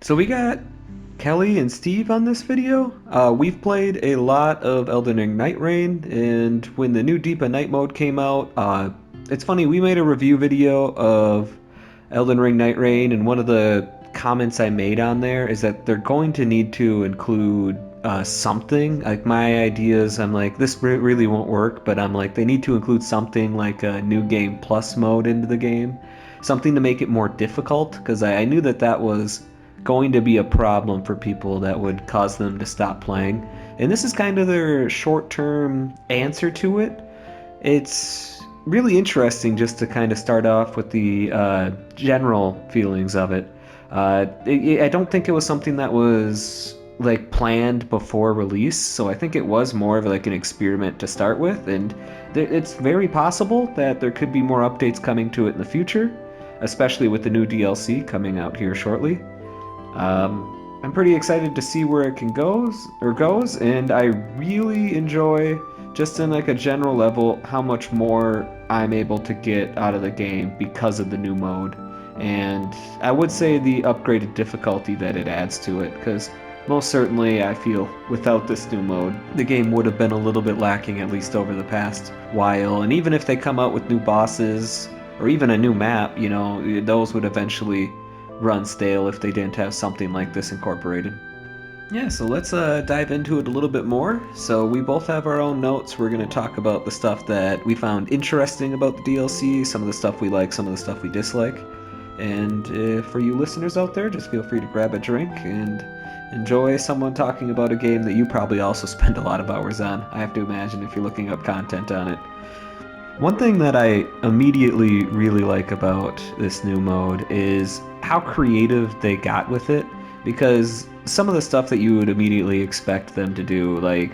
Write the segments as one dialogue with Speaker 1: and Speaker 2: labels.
Speaker 1: So we got Kelly and Steve on this video. We've played a lot of Elden Ring Nightreign, and when the new Deepa Night mode came out, it's funny, we made a review video of Elden Ring Nightreign, and one of the comments I made on there is that they're going to need to include something. Like my ideas, I'm like, this really won't work, but I'm like, they need to include something like a new game plus mode into the game. Something to make it more difficult, because I knew that that was going to be a problem for people that would cause them to stop playing. And this is kind of their short-term answer to it. It's really interesting just to kind of start off with the general feelings of it. I don't think it was something that was like planned before release, so I think it was more of like an experiment to start with, and it's very possible that there could be more updates coming to it in the future, especially with the new DLC coming out here shortly. I'm pretty excited to see where it can goes, and I really enjoy, just in like a general level, how much more I'm able to get out of the game because of the new mode. And I would say the upgraded difficulty that it adds to it, because most certainly I feel without this new mode, the game would have been a little bit lacking, at least over the past while. And even if they come out with new bosses, or even a new map, you know, those would eventually run stale if they didn't have something like this incorporated. Yeah, so let's dive into it a little bit more. So we both have our own notes. We're going to talk about the stuff that we found interesting about the DLC, some of the stuff we like, some of the stuff we dislike. And for you listeners out there, just feel free to grab a drink and enjoy someone talking about a game that you probably also spend a lot of hours on, I have to imagine, if you're looking up content on it. One thing that I immediately really like about this new mode is how creative they got with it, because some of the stuff that you would immediately expect them to do, like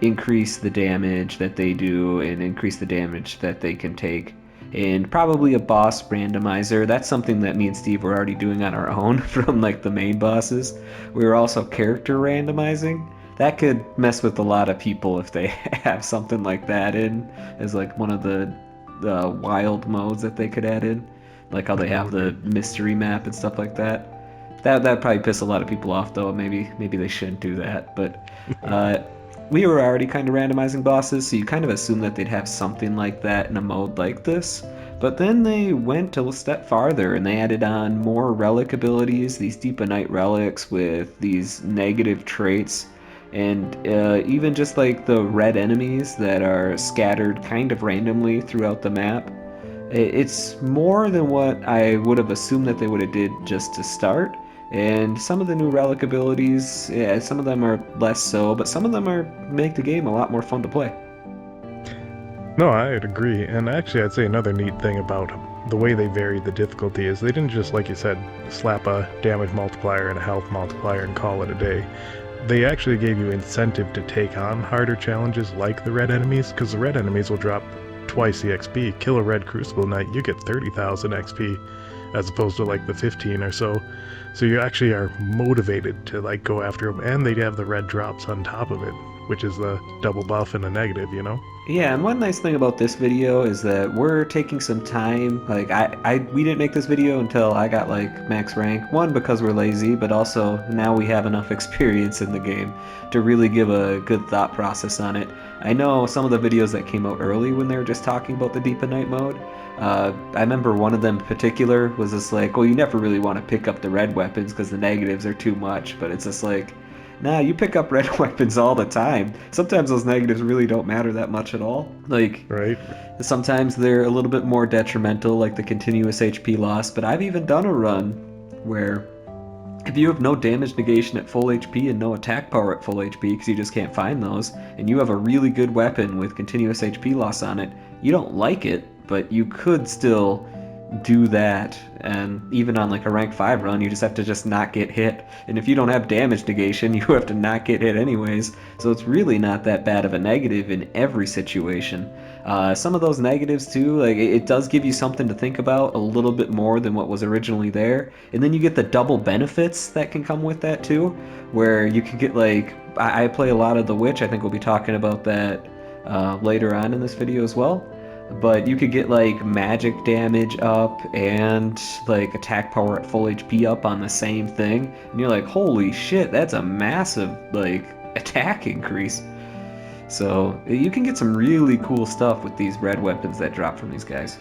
Speaker 1: increase the damage that they do and increase the damage that they can take, and probably a boss randomizer. That's something that me and Steve were already doing on our own from like the main bosses. We were also character randomizing. That could mess with a lot of people if they have something like that in as like one of the wild modes that they could add in, like how they have the mystery map and stuff like that. That probably piss a lot of people off, though. Maybe they shouldn't do that. But we were already kind of randomizing bosses, so you kind of assume that they'd have something like that in a mode like this. But then they went a step farther and they added on more relic abilities, these Deepa Night relics with these negative traits, and even just like the red enemies that are scattered kind of randomly throughout the map. It's more than what I would have assumed that they would have did just to start. And some of the new relic abilities, yeah, some of them are less so, but some of them make the game a lot more fun to play.
Speaker 2: No, I'd agree. And actually, I'd say another neat thing about the way they varied the difficulty is they didn't just, like you said, slap a damage multiplier and a health multiplier and call it a day. They actually gave you incentive to take on harder challenges like the red enemies, because the red enemies will drop twice the XP. Kill a red Crucible Knight, you get 30,000 XP, as opposed to like the 15 or so. So you actually are motivated to like go after them, and they have the red drops on top of it, which is the double buff and a negative, you know?
Speaker 1: Yeah, and one nice thing about this video is that we're taking some time. Like we didn't make this video until I got like max rank. One, because we're lazy, but also now we have enough experience in the game to really give a good thought process on it. I know some of the videos that came out early when they were just talking about the Deepa Night mode. I remember one of them in particular was just like, well, you never really want to pick up the red weapons because the negatives are too much, but it's just like, nah, you pick up red weapons all the time. Sometimes those negatives really don't matter that much at all. Like,
Speaker 2: Right?
Speaker 1: sometimes they're a little bit more detrimental, like the continuous HP loss, but I've even done a run where if you have no damage negation at full HP and no attack power at full HP because you just can't find those, and you have a really good weapon with continuous HP loss on it, you don't like it, but you could still do that. And even on like a rank 5 run, you just have to just not get hit, and if you don't have damage negation, you have to not get hit anyways, so it's really not that bad of a negative in every situation. Some of those negatives too, like it does give you something to think about a little bit more than what was originally there, and then you get the double benefits that can come with that too, where you can get like, I play a lot of the Witch. I think we'll be talking about that later on in this video as well. but you could get like magic damage up and like attack power at full HP up on the same thing, and you're like, holy shit, that's a massive like attack increase. So you can get some really cool stuff with these red weapons that drop from these guys.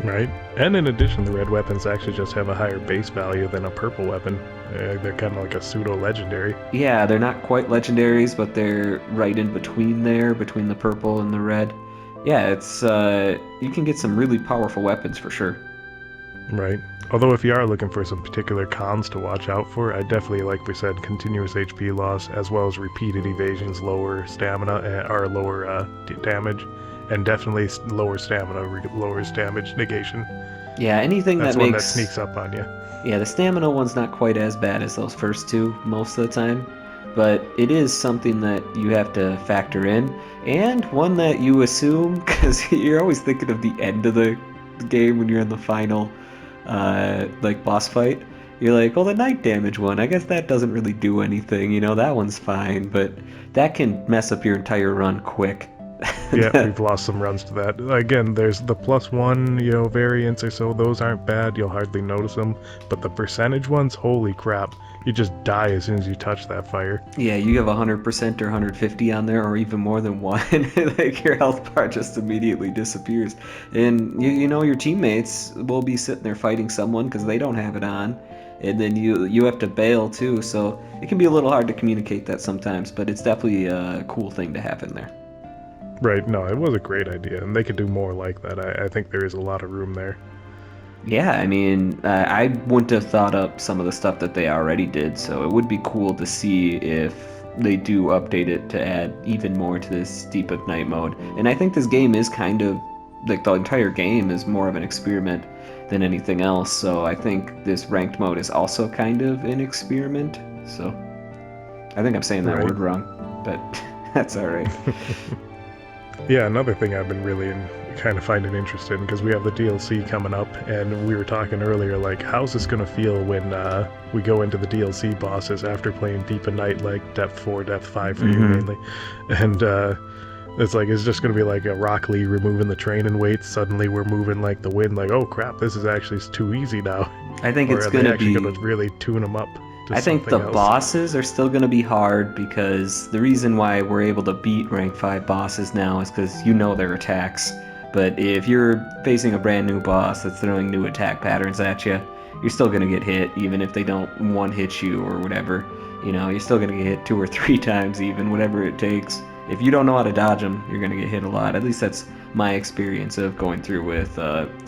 Speaker 2: Right. And in addition, the red weapons actually just have a higher base value than a purple weapon. They're kind of like a pseudo-legendary.
Speaker 1: Yeah, they're not quite legendaries, but they're right in between there, between the purple and the red. Yeah, it's you can get some really powerful weapons for sure.
Speaker 2: Right. Although if you are looking for some particular cons to watch out for, I definitely, like we said, continuous HP loss, as well as repeated evasions, lower stamina, or lower damage, and definitely lower stamina, lowers damage negation.
Speaker 1: Yeah, anything
Speaker 2: That's
Speaker 1: that
Speaker 2: one
Speaker 1: makes...
Speaker 2: that sneaks up on you.
Speaker 1: Yeah, the stamina one's not quite as bad as those first two most of the time, but it is something that you have to factor in, and one that you assume, because you're always thinking of the end of the game when you're in the final like boss fight. You're like, well, the night damage one, I guess that doesn't really do anything, you know, that one's fine, but that can mess up your entire run quick.
Speaker 2: Yeah, we've lost some runs to that. Again, there's the +1, variants or so. Those aren't bad. You'll hardly notice them. But the percentage ones, holy crap. You just die as soon as you touch that fire.
Speaker 1: Yeah, you have 100% or 150 on there, or even more than one. Like your health bar just immediately disappears. And you know your teammates will be sitting there fighting someone because they don't have it on. And then you have to bail too. So it can be a little hard to communicate that sometimes, but it's definitely a cool thing to have in there.
Speaker 2: Right, no, it was a great idea, and they could do more like that. I think there is a lot of room there.
Speaker 1: Yeah, I mean, I wouldn't have thought up some of the stuff that they already did, so it would be cool to see if they do update it to add even more to this Deep of Night mode. And I think this game is kind of, like the entire game is more of an experiment than anything else, so I think this ranked mode is also kind of an experiment, so I think I'm saying that word wrong, but that's alright.
Speaker 2: Yeah, another thing I've been really kind of finding interested in, because we have the DLC coming up, and we were talking earlier, like, how's this going to feel when we go into the DLC bosses after playing Deep of Night, like Depth 4, Depth 5 for you mainly, and it's like, it's just going to be like a Rock Lee removing the training weights, suddenly we're moving like the wind, like, oh crap, this is actually too easy now.
Speaker 1: I think it's going to be...
Speaker 2: going to really tune them up.
Speaker 1: I think the bosses are still going to be hard, because the reason why we're able to beat rank 5 bosses now is because you know their attacks. But if you're facing a brand new boss that's throwing new attack patterns at you, you're still going to get hit, even if they don't one-hit you or whatever. You know, you're still going to get hit 2 or 3 times even, whatever it takes. If you don't know how to dodge them, you're going to get hit a lot. At least that's my experience of going through with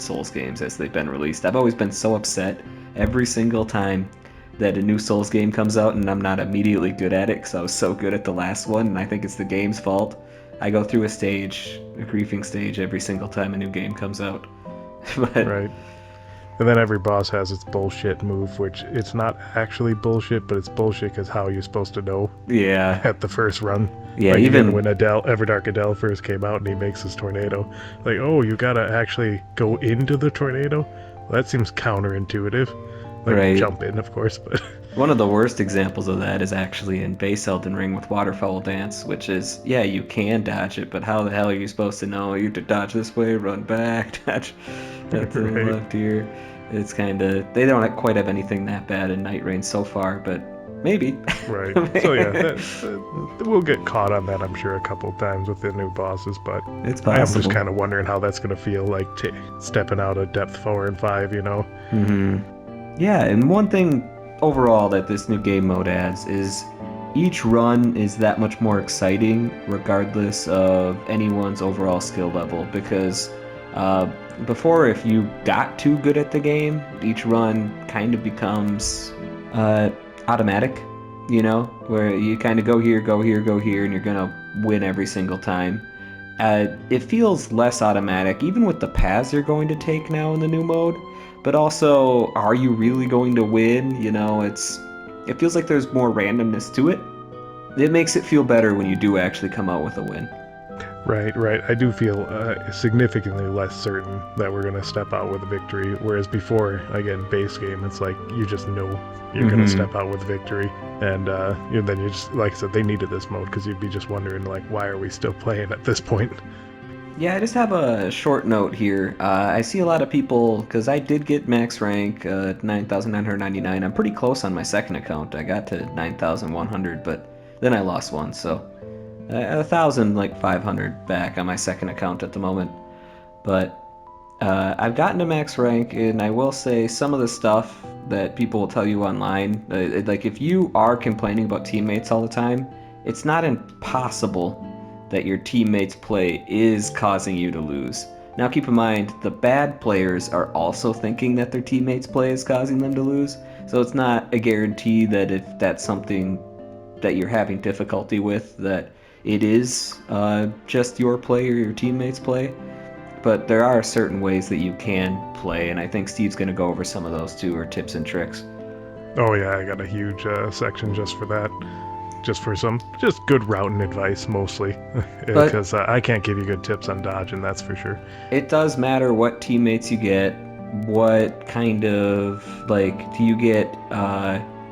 Speaker 1: Souls games as they've been released. I've always been so upset every single time that a new Souls game comes out and I'm not immediately good at it because I was so good at the last one, and I think it's the game's fault. I go through a griefing stage every single time a new game comes out. But,
Speaker 2: right. And then every boss has its bullshit move, which it's not actually bullshit, but it's bullshit because how you're supposed to know.
Speaker 1: Yeah.
Speaker 2: At the first run.
Speaker 1: Yeah,
Speaker 2: like
Speaker 1: even
Speaker 2: when Everdark Adele first came out and he makes his tornado, like, oh, you gotta actually go into the tornado? Well, that seems counterintuitive. Like,
Speaker 1: right.
Speaker 2: Jump in, of course, but...
Speaker 1: One of the worst examples of that is actually in base Elden Ring with Waterfowl Dance, which is, yeah, you can dodge it, but how the hell are you supposed to know? You have to dodge this way, run back, dodge to the left here. It's kind of... They don't quite have anything that bad in Nightreign so far, but maybe.
Speaker 2: Right. So yeah, we'll get caught on that, I'm sure, a couple of times with the new bosses, but
Speaker 1: it's possible.
Speaker 2: I'm just kind of wondering how that's going to feel like stepping out of Depth 4 and 5, you know?
Speaker 1: Yeah, and one thing overall that this new game mode adds is each run is that much more exciting regardless of anyone's overall skill level, because before, if you got too good at the game, each run kind of becomes automatic, you know, where you kind of go here, go here, go here, and you're gonna win every single time. It feels less automatic, even with the paths you're going to take now in the new mode. But also, are you really going to win? You know, it feels like there's more randomness to it. It makes it feel better when you do actually come out with a win.
Speaker 2: Right. I do feel significantly less certain that we're going to step out with a victory, whereas before, again, base game, it's like you just know you're going to step out with victory, and then you just, like I said, they needed this mode because you'd be just wondering, like, why are we still playing at this point?
Speaker 1: Yeah, I just have a short note here. I see a lot of people, because I did get max rank 9,999. I'm pretty close on my second account. I got to 9,100, but then I lost one, so 1,000, like 500 back on my second account at the moment. But I've gotten to max rank, and I will say some of the stuff that people will tell you online, like if you are complaining about teammates all the time, it's not impossible that your teammates' play is causing you to lose. Now, keep in mind, the bad players are also thinking that their teammates' play is causing them to lose, so it's not a guarantee that if that's something that you're having difficulty with, that it is just your play or your teammates' play. But there are certain ways that you can play, and I think Steve's going to go over some of those too, or tips and tricks.
Speaker 2: Oh yeah, I got a huge section just for that. Just for some just good routing advice mostly,
Speaker 1: But
Speaker 2: because I can't give you good tips on dodging, that's for sure.
Speaker 1: it does matter what teammates you get. What kind of, like, do you get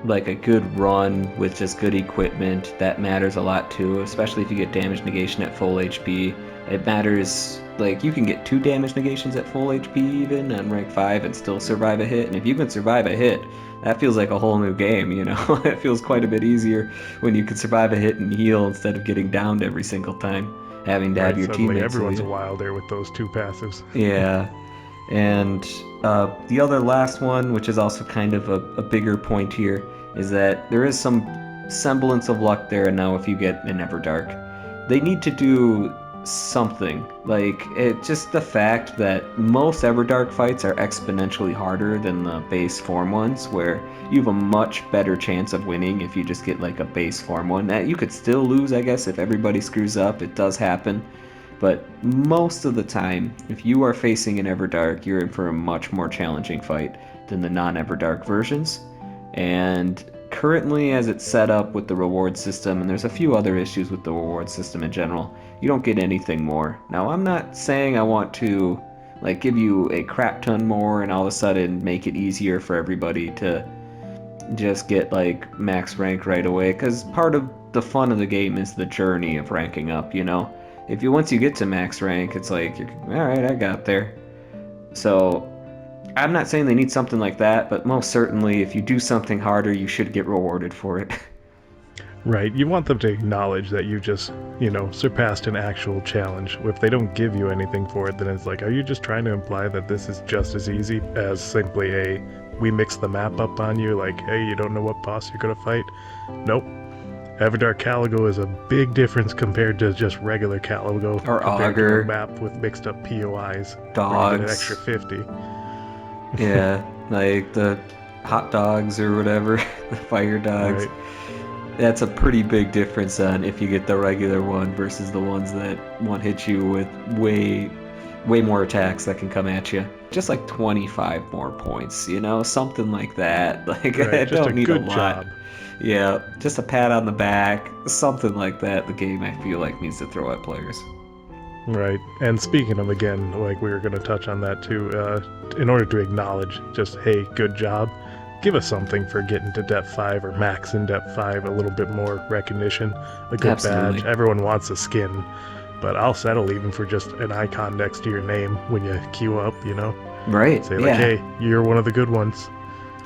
Speaker 1: like a good run with just good equipment? That matters a lot too, especially if you get damage negation at full HP. It matters, like, you can get 2 damage negations at full HP even on rank 5 and still survive a hit. And if you can survive a hit, that feels like a whole new game, you know? It feels quite a bit easier when you can survive a hit and heal instead of getting downed every single time, having to
Speaker 2: Right,
Speaker 1: have your
Speaker 2: suddenly
Speaker 1: teammates
Speaker 2: everyone's a
Speaker 1: lead.
Speaker 2: wilder with those 2 passives.
Speaker 1: Yeah, and the other last one, which is also kind of a bigger point here, is that there is some semblance of luck there now if you get an Everdark. They need to do something. Like, it just the fact that most Everdark fights are exponentially harder than the base form ones, where you have a much better chance of winning if you just get like a base form one. That you could still lose, I guess, if everybody screws up. It does happen. But most of the time, if you are facing an Everdark, you're in for a much more challenging fight than the non-Everdark versions. And currently, as it's set up with the reward system, and there's a few other issues with the reward system in general, you don't get anything more. Now, I'm not saying I want to like give you a crap ton more and all of a sudden make it easier for everybody to just get like max rank right away, because part of the fun of the game is the journey of ranking up, you know? If you once you get to max rank, it's like, you're, all right, I got there. So I'm not saying they need something like that, but most certainly if you do something harder, you should get rewarded for it.
Speaker 2: Right, you want them to acknowledge that you just, surpassed an actual challenge. If they don't give you anything for it, then it's like, are you just trying to imply that this is just as easy as simply we mix the map up on you, like, hey, you don't know what boss you're gonna fight? Nope. Everdark Caligo is a big difference compared to just regular Caligo,
Speaker 1: Or
Speaker 2: compared to a
Speaker 1: Augur,
Speaker 2: map with mixed up POIs, where you get an extra
Speaker 1: dogs.
Speaker 2: 50.
Speaker 1: Yeah, like the hot dogs or whatever, the fire dogs.
Speaker 2: Right.
Speaker 1: That's a pretty big difference on if you get the regular one versus the ones that one hit you with way more attacks that can come at you. Just like 25 more points, you know, something like that. Like,
Speaker 2: Right,
Speaker 1: I
Speaker 2: just a
Speaker 1: don't need a
Speaker 2: good
Speaker 1: lot.
Speaker 2: job.
Speaker 1: Yeah, just a pat on the back, something like that. The game, I feel like, needs to throw at players.
Speaker 2: Right. And speaking of, again, like we were going to touch on that too, in order to acknowledge just, hey, good job, give us something for getting to Depth 5 or max in Depth 5, a little bit more recognition, a good badge.
Speaker 1: Absolutely.
Speaker 2: Everyone wants a skin, but I'll settle even for just an icon next to your name when you queue up,
Speaker 1: Right,
Speaker 2: Say like,
Speaker 1: yeah.
Speaker 2: hey, you're one of the good ones.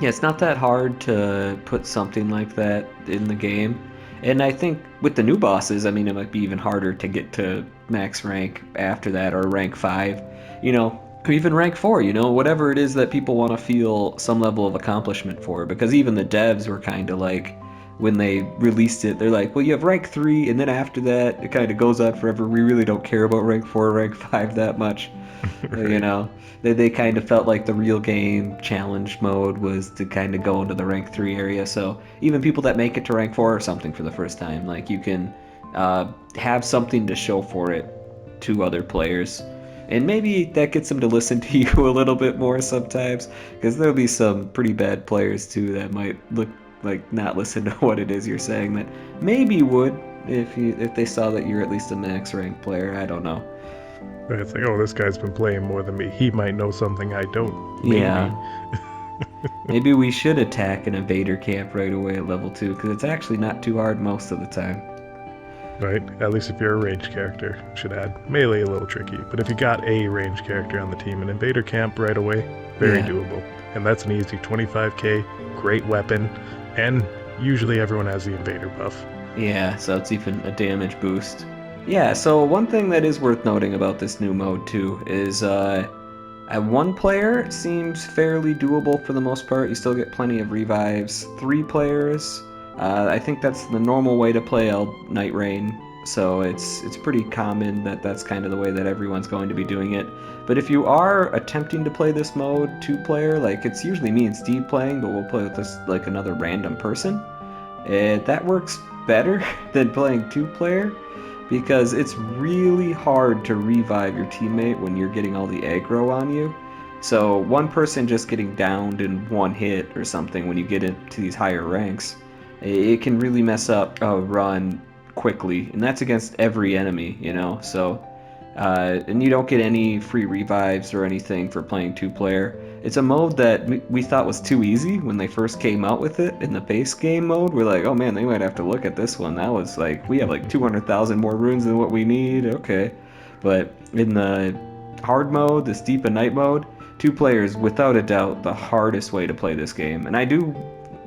Speaker 1: Yeah, it's not that hard to put something like that in the game. And I think with the new bosses, I mean, it might be even harder to get to max rank after that, or rank 5, or even rank 4, whatever it is that people want to feel some level of accomplishment for. Because even the devs were kind of like, when they released it, they're like, well, you have rank 3, and then after that, it kind of goes on forever. We really don't care about rank 4 or rank 5 that much. You
Speaker 2: Right.
Speaker 1: know, they kind of felt like the real game challenge mode was to kind of go into the rank 3 area. So even people that make it to rank 4 or something for the first time, like, you can have something to show for it to other players. And maybe that gets them to listen to you a little bit more sometimes, because there'll be some pretty bad players too that might look like not listen to what it is you're saying, that maybe would if they saw that you're at least a max rank player. I don't know.
Speaker 2: Right, it's like, oh, this guy's been playing more than me. He might know something I don't. Maybe.
Speaker 1: Yeah. Maybe we should attack an invader camp right away at level 2, because it's actually not too hard most of the time.
Speaker 2: right? At least if you're a range character, should add. Melee a little tricky, but if you got a range character on the team, an invader camp right away, very
Speaker 1: Yeah.
Speaker 2: doable. And that's an easy 25k, great weapon, and usually everyone has the invader buff.
Speaker 1: Yeah, so it's even a damage boost. Yeah, so one thing that is worth noting about this new mode too is at one player seems fairly doable for the most part. You still get plenty of revives. 3 players, I think that's the normal way to play Nightreign. So it's pretty common that that's kind of the way that everyone's going to be doing it. But if you are attempting to play this mode 2-player, like it's usually me and Steve playing, but we'll play with this like another random person. That works better than playing 2-player because it's really hard to revive your teammate when you're getting all the aggro on you. So one person just getting downed in one hit or something when you get into these higher ranks, it can really mess up a run quickly, and that's against every enemy, you know. So and you don't get any free revives or anything for playing 2-player. It's a mode that we thought was too easy when they first came out with it in the base game mode. We're like, oh man, they might have to look at this one. That was like, we have like 200,000 more runes than what we need. Okay. But in the hard mode, this deep and night mode, 2-player is without a doubt the hardest way to play this game. And I do,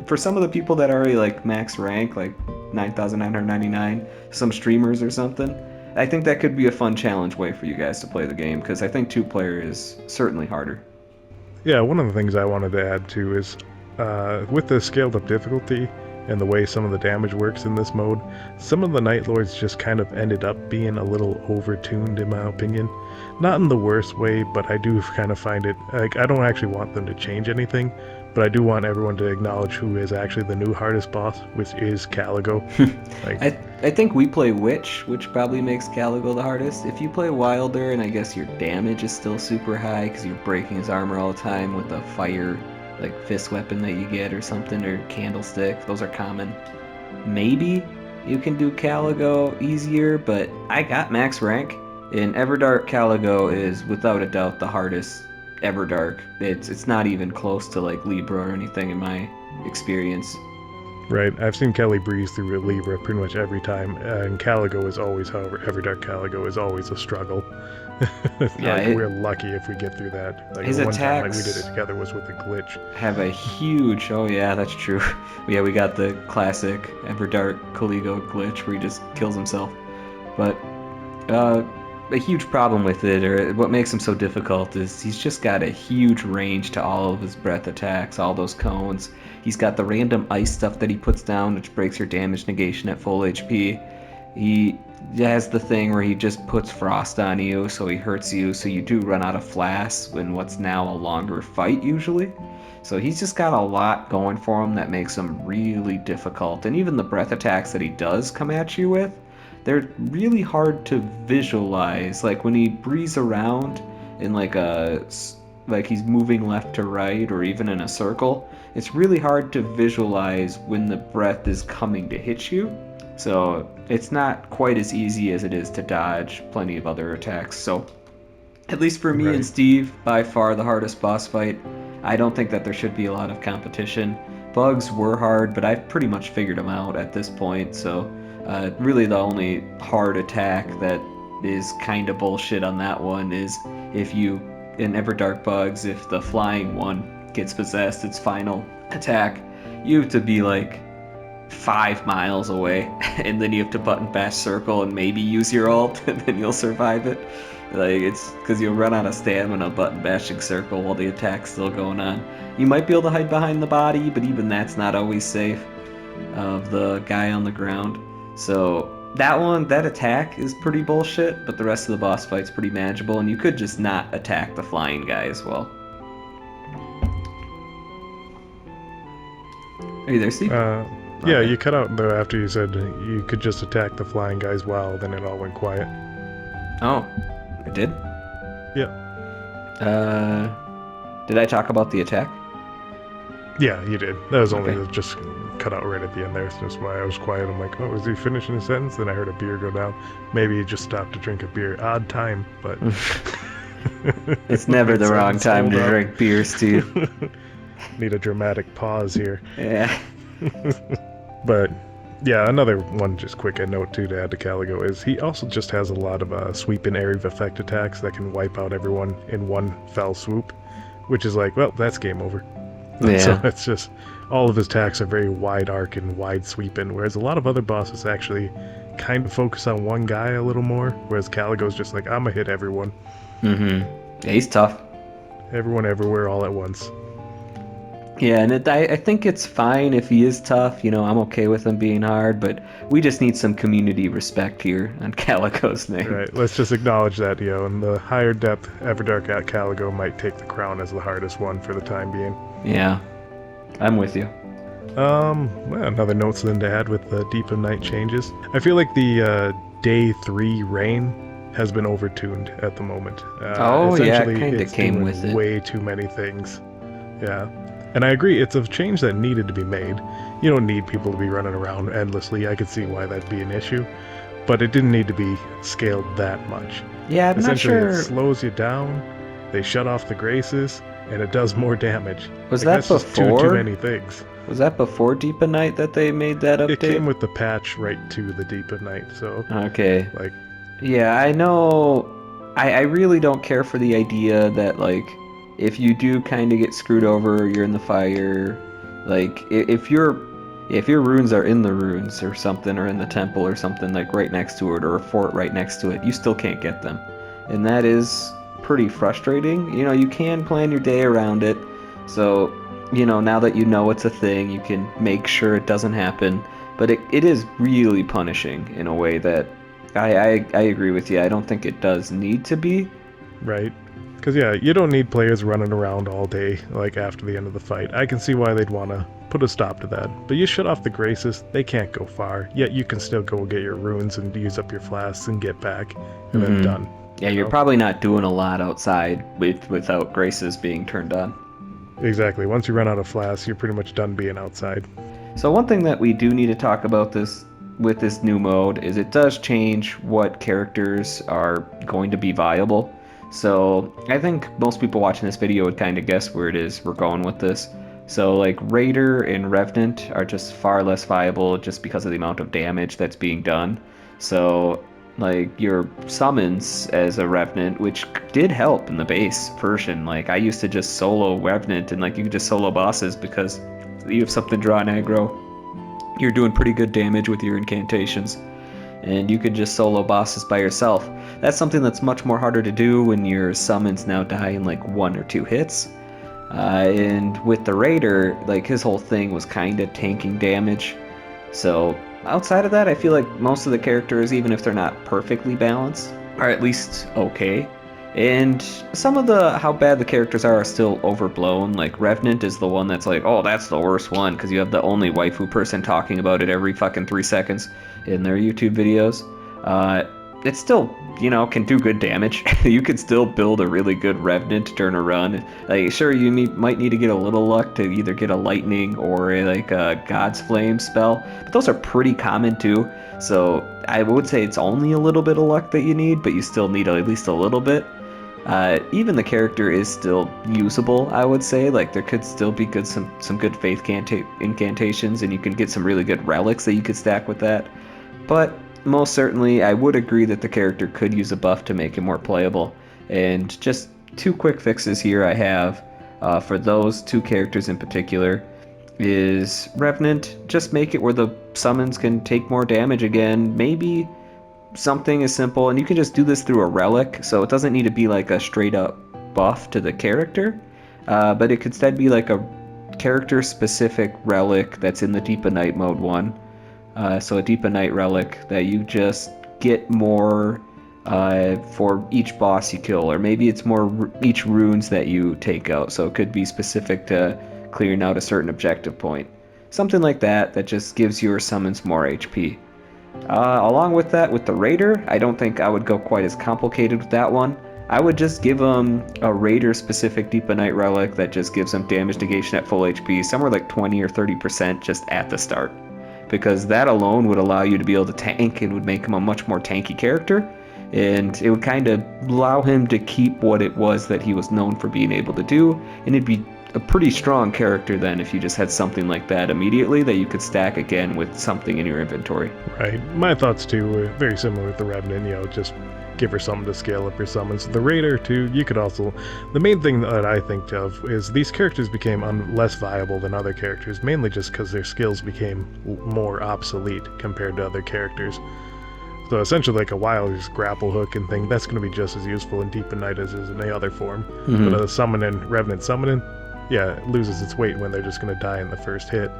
Speaker 1: for some of the people that already like max rank, like 9,999, some streamers or something, I think that could be a fun challenge way for you guys to play the game, because I think 2-player is certainly harder.
Speaker 2: Yeah, one of the things I wanted to add too is with the scaled up difficulty and the way some of the damage works in this mode, some of the Night Lords just kind of ended up being a little overtuned in my opinion. Not in the worst way, but I do kind of find it, like, I don't actually want them to change anything, but I do want everyone to acknowledge who is actually the new hardest boss, which is Caligo. Like,
Speaker 1: I think we play Witch, which probably makes Caligo the hardest. If you play Wilder, and I guess your damage is still super high because you're breaking his armor all the time with a fire, like fist weapon that you get or something, or candlestick, those are common. Maybe you can do Caligo easier, but I got max rank, and Everdark Caligo is without a doubt the hardest Everdark. It's not even close to like Libra or anything in my experience.
Speaker 2: right, I've seen Kelly breeze through Libra pretty much every time, and Caligo is always, however, Everdark Caligo is always a struggle.
Speaker 1: Yeah,
Speaker 2: like, we're lucky if we get through that. Like,
Speaker 1: his
Speaker 2: the one time like we
Speaker 1: attacks
Speaker 2: did it together was with the glitch.
Speaker 1: have a huge, oh yeah, that's true. Yeah, we got the classic Everdark Caligo glitch where he just kills himself. But a huge problem with it, or what makes him so difficult, is he's just got a huge range to all of his breath attacks, all those cones. He's got the random ice stuff that he puts down, which breaks your damage negation at full HP. He has the thing where he just puts frost on you, so he hurts you, so you do run out of flasks in what's now a longer fight usually. So he's just got a lot going for him that makes him really difficult. And even the breath attacks that he does come at you with, they're really hard to visualize. Like when he breezes around in like he's moving left to right or even in a circle, it's really hard to visualize when the breath is coming to hit you. So it's not quite as easy as it is to dodge plenty of other attacks. So at least for me
Speaker 2: Right.
Speaker 1: and Steve, by far the hardest boss fight. I don't think that there should be a lot of competition. Bugs were hard, but I've pretty much figured them out at this point. So really the only hard attack that is kind of bullshit on that one is if you, in Everdark Bugs, if the flying one gets possessed, its final attack, you have to be like 5 miles away, and then you have to button bash circle and maybe use your ult, and then you'll survive it. Like, it's because you'll run out of stamina button bashing circle while the attack's still going on. You might be able to hide behind the body, but even that's not always safe of the guy on the ground. So that attack is pretty bullshit, but the rest of the boss fight's pretty manageable, and you could just not attack the flying guy as well. Are you there, Steve?
Speaker 2: Yeah,
Speaker 1: Okay.
Speaker 2: you cut out though after you said you could just attack the flying guys well, then it all went quiet.
Speaker 1: Oh, I did?
Speaker 2: Yeah.
Speaker 1: Did I talk about the attack?
Speaker 2: Yeah, you did. That was only
Speaker 1: Okay.
Speaker 2: just cut out right at the end there. So that's why I was quiet. I'm like, oh, is he finishing his sentence? Then I heard a beer go down. Maybe he just stopped to drink a beer. Odd time, but
Speaker 1: It's never the wrong
Speaker 2: Sentence
Speaker 1: time to
Speaker 2: hold up.
Speaker 1: drink beer, Steve.
Speaker 2: Need a dramatic pause here.
Speaker 1: Yeah.
Speaker 2: But Yeah, another one just quick a note too to add to Caligo is he also just has a lot of sweep and area of effect attacks that can wipe out everyone in one fell swoop, which is like, well, that's game over. So
Speaker 1: Yeah.
Speaker 2: it's just all of his attacks are very wide arc and wide sweeping, whereas a lot of other bosses actually kind of focus on one guy a little more, whereas Caligo's just like, I'm gonna hit everyone.
Speaker 1: Yeah, he's tough.
Speaker 2: Everyone everywhere all at once.
Speaker 1: Yeah, and I think it's fine if he is tough. I'm okay with him being hard, but we just need some community respect here on Calico's name.
Speaker 2: Right, let's just acknowledge that, and the higher depth Everdark at Caligo might take the crown as the hardest one for the time being.
Speaker 1: Yeah, I'm with you.
Speaker 2: Well, another note then to add with the Deep of Night changes. I feel like the Day 3 rain has been overtuned at the moment.
Speaker 1: Oh, yeah, it
Speaker 2: Essentially,
Speaker 1: kind of
Speaker 2: it's
Speaker 1: came
Speaker 2: doing
Speaker 1: with it.
Speaker 2: way too many things. Yeah. And I agree, it's a change that needed to be made. You don't need people to be running around endlessly. I could see why that'd be an issue. But it didn't need to be scaled that much.
Speaker 1: Yeah, I'm not
Speaker 2: Essentially,
Speaker 1: sure.
Speaker 2: it slows you down, they shut off the graces, and it does more damage.
Speaker 1: Was
Speaker 2: Like,
Speaker 1: that
Speaker 2: that's just too
Speaker 1: before?
Speaker 2: many things.
Speaker 1: Was that before Deep of Night that they made that
Speaker 2: It came
Speaker 1: update?
Speaker 2: with the patch right to the Deep of Night, so,
Speaker 1: Okay.
Speaker 2: like,
Speaker 1: Yeah, I know. I really don't care for the idea that, like, if you do kind of get screwed over, you're in the fire. Like, if your runes are in the runes or something, or in the temple or something, like right next to it, or a fort right next to it, you still can't get them. And that is pretty frustrating. You can plan your day around it. So, now that you know it's a thing, you can make sure it doesn't happen. But it is really punishing in a way that I agree with you. I don't think it does need to be.
Speaker 2: right? Because, yeah, you don't need players running around all day, like, after the end of the fight. I can see why they'd want to put a stop to that. But you shut off the graces, they can't go far, yet you can still go get your runes and use up your flasks and get back, and then done.
Speaker 1: Yeah, you're probably not doing a lot outside without graces being turned on.
Speaker 2: Exactly. Once you run out of flasks, you're pretty much done being outside.
Speaker 1: So one thing that we do need to talk about with this new mode is it does change what characters are going to be viable. So I think most people watching this video would kind of guess where it is we're going with this. So like Raider and Revenant are just far less viable just because of the amount of damage that's being done. So like your summons as a Revenant, which did help in the base version. Like I used to just solo Revenant and like you could just solo bosses because you have something drawn aggro. You're doing pretty good damage with your incantations. And you could just solo bosses by yourself. That's something that's much more harder to do when your summons now die in like 1 or 2 hits. And with the Raider, like his whole thing was kind of tanking damage. So outside of that, I feel like most of the characters, even if they're not perfectly balanced, are at least okay. And some of how bad the characters are still overblown. Like Revenant is the one that's like, oh, that's the worst one, because you have the only waifu person talking about it every fucking 3 seconds in their YouTube videos. It still, can do good damage. You could still build a really good Revenant during a run. Like, sure, you might need to get a little luck to either get a lightning or a God's Flame spell, but those are pretty common too. So I would say it's only a little bit of luck that you need, but you still need at least a little bit. Even the character is still usable, I would say. Like there could still be some good faith incantations, and you can get some really good relics that you could stack with that. But most certainly, I would agree that the character could use a buff to make it more playable. And just 2 quick fixes here I have for those 2 characters in particular is Revenant. Just make it where the summons can take more damage again. Maybe something as simple, and you can just do this through a relic, so it doesn't need to be like a straight up buff to the character, but it could instead be like a character specific relic that's in the Deep of Night mode 1. So a Deep of Night relic that you just get more for each boss you kill, or maybe it's more each runes that you take out, so it could be specific to clearing out a certain objective point. Something like that just gives your summons more HP. Along with that, with the Raider, I don't think I would go quite as complicated with that one. I would just give him a Raider-specific Deep of Night relic that just gives him damage negation at full HP, somewhere like 20 or 30% just at the start. Because that alone would allow you to be able to tank and would make him a much more tanky character. And it would kind of allow him to keep what it was that he was known for being able to do. And it'd be a pretty strong character then if you just had something like that immediately that you could stack again with something in your inventory.
Speaker 2: Right. My thoughts too were very similar with the Revenant, just give her something to scale up her summons. The Raider too, you could also... The main thing that I think of is these characters became less viable than other characters, mainly just because their skills became more obsolete compared to other characters. So essentially like a Wild's grapple hook and thing, that's going to be just as useful in Deep in Night as is in any other form.
Speaker 1: Mm-hmm.
Speaker 2: But a Revenant summoning, yeah, it loses its weight when they're just going to die in the first hit.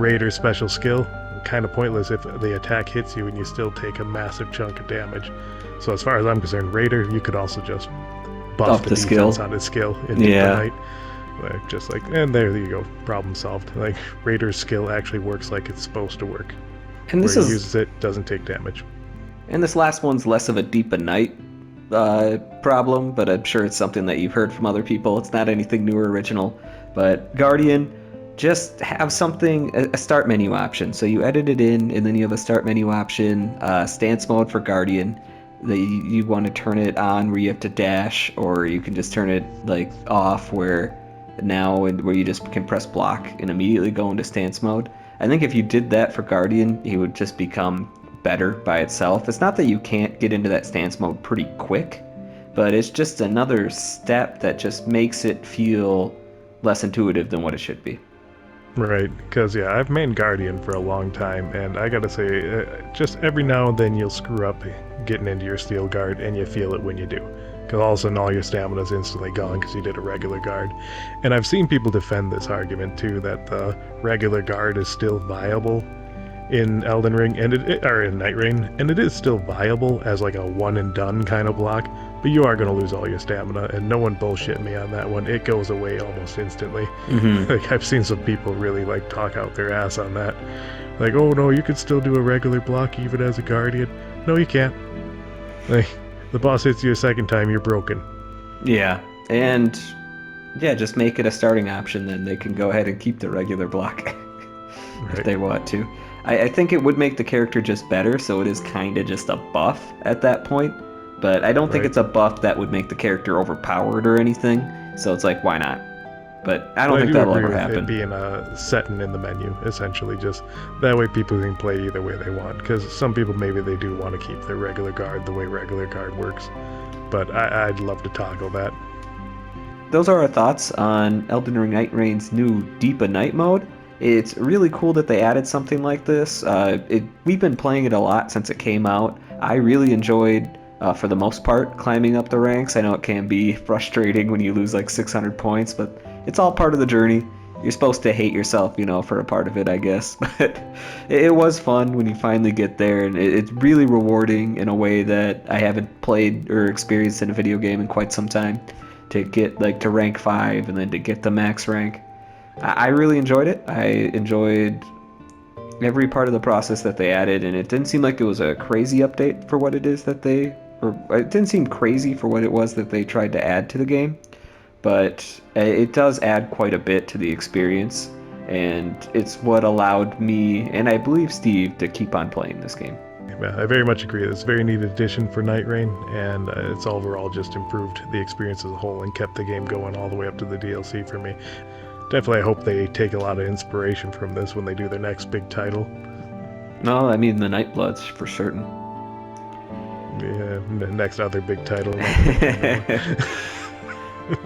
Speaker 2: Raider's special skill, kind of pointless if the attack hits you and you still take a massive chunk of damage. So as far as I'm concerned, Raider, you could also just buff the defense on his skill in Deep in Night. Just like, and there you go, problem solved. Like, Raider's skill actually works like it's supposed to work.
Speaker 1: And this
Speaker 2: where he uses it, doesn't take damage.
Speaker 1: And this last one's less of a Deep in Night problem, but I'm sure it's something that you've heard from other people. It's not anything new or original. But Guardian, just have something, a start menu option. So you edit it in, and then you have a start menu option, stance mode for Guardian. That you want to turn it on where you have to dash, or you can just turn it like off where you just can press block and immediately go into stance mode. I think if you did that for Guardian, he would just become better by itself. It's not that you can't get into that stance mode pretty quick, but it's just another step that just makes it feel less intuitive than what it should be.
Speaker 2: Right, because yeah, I've mained Guardian for a long time, and I gotta say, just every now and then you'll screw up getting into your Steel Guard, and you feel it when you do. Because all of a sudden all your stamina's instantly gone because you did a regular guard. And I've seen people defend this argument too, that the regular guard is still viable in Elden Ring, or in Nightreign, and it is still viable as like a one and done kind of block, but you are going to lose all your stamina, and no one bullshit me on that one. It goes away almost instantly.
Speaker 1: Mm-hmm.
Speaker 2: Like, I've seen some people really like talk out their ass on that. Like, oh no, you could still do a regular block even as a Guardian. No, you can't. Like, the boss hits you a second time, you're broken.
Speaker 1: Yeah, and yeah, just make it a starting option, then they can go ahead and keep the regular block if they want to. I think it would make the character just better, so it is kind of just a buff at that point. But I don't think it's a buff that would make the character overpowered or anything. So it's like, why not? But I don't think that'll ever happen.
Speaker 2: It being a setting in the menu, essentially, just that way people can play either way they want. Because some people, maybe they do want to keep their regular guard the way regular guard works. But I'd love to toggle that.
Speaker 1: Those are our thoughts on Elden Ring Nightreign's new Deep in Night mode. It's really cool that they added something like this. We've been playing it a lot since it came out. I really enjoyed, for the most part, climbing up the ranks. I know it can be frustrating when you lose like 600 points, but it's all part of the journey. You're supposed to hate yourself, for a part of it, I guess. But it was fun when you finally get there, and it's really rewarding in a way that I haven't played or experienced in a video game in quite some time. To get to rank 5 and then to get the max rank. I really enjoyed it. I enjoyed every part of the process that they added, and it didn't seem like it was a crazy update for what it is that it didn't seem crazy for what it was that they tried to add to the game, but it does add quite a bit to the experience, and it's what allowed me, and I believe Steve, to keep on playing this game.
Speaker 2: Yeah, I very much agree. It's a very neat addition for Nightreign, and it's overall just improved the experience as a whole and kept the game going all the way up to the DLC for me. Definitely, I hope they take a lot of inspiration from this when they do their next big title.
Speaker 1: No, I mean the Nightbloods for certain.
Speaker 2: Yeah, the next other big title.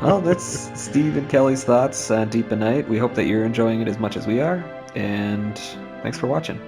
Speaker 1: Well, that's Steve and Kelly's thoughts on Deep in Night. We hope that you're enjoying it as much as we are, and thanks for watching.